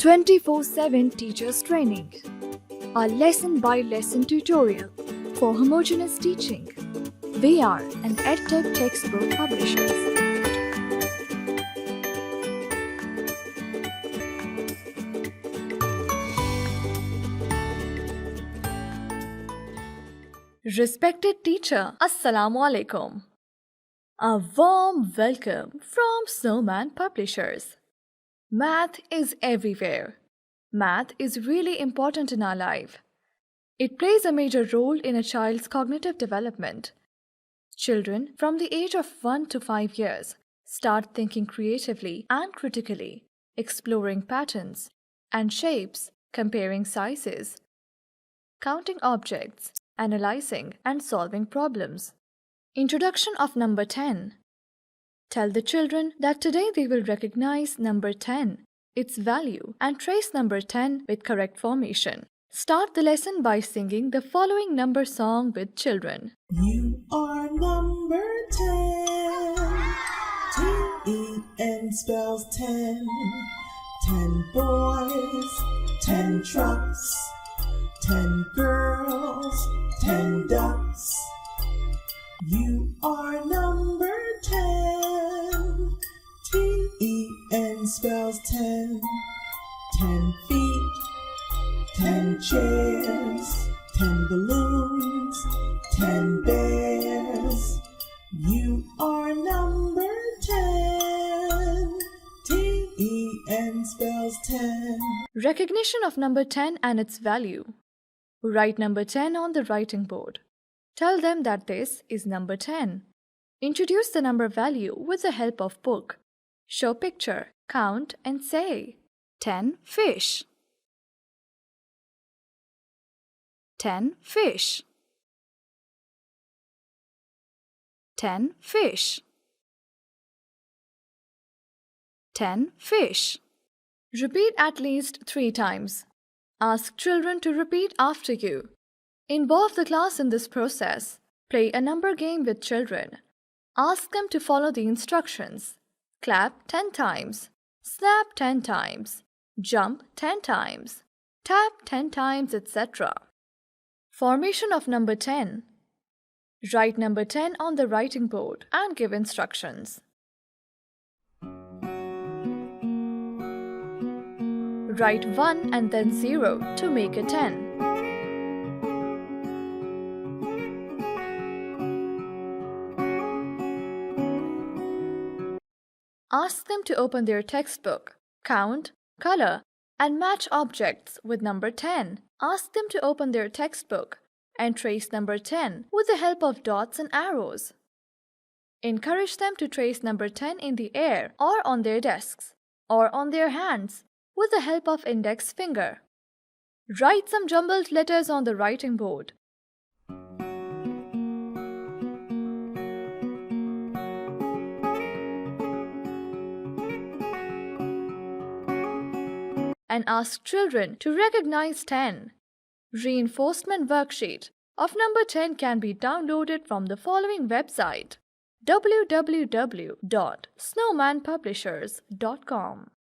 24/7 Teachers Training, a lesson-by-lesson tutorial for homogeneous teaching. We are an EdTech textbook publishers. Respected teacher, Assalamu Alaikum. A warm welcome from Snowman Publishers. Math is everywhere. Math is really important in our life. It plays a major role in a child's cognitive development. Children from the age of 1 to 5 years start thinking creatively and critically, exploring patterns and shapes, comparing sizes, counting objects, analyzing and solving problems. Introduction of number 10. Tell the children that today they will recognize number 10, its value, and trace number 10 with correct formation. Start the lesson by singing the following number song with children. You are number 10. T-E-N spells 10. 10 boys, 10 trucks, 10 girls, 10 ducks. You are number 10. T-E-N spells 10. 10 feet, 10 chairs, 10 balloons, 10 bears. You are number 10. T-E-N spells 10. Recognition of number 10 and its value. Write number 10 on the writing board. Tell them that this is number 10. Introduce the number value with the help of book. Show picture, count and say 10 fish. 10 fish. 10 fish. 10 fish. Repeat at least 3 times. Ask children to repeat after you. Involve the class in this process. Play a number game with children. Ask them to follow the instructions. Clap 10 times. Snap 10 times. Jump 10 times. Tap 10 times, etc. Formation of number 10. Write number 10 on the writing board and give instructions. Write 1 and then 0 to make a 10. Ask them to open their textbook, count, color, and match objects with number 10. Ask them to open their textbook and trace number 10 with the help of dots and arrows. Encourage them to trace number 10 in the air or on their desks or on their hands with the help of index finger. Write some jumbled letters on the writing board. And ask children to recognize 10. Reinforcement worksheet of number 10 can be downloaded from the following website: www.snowmanpublishers.com.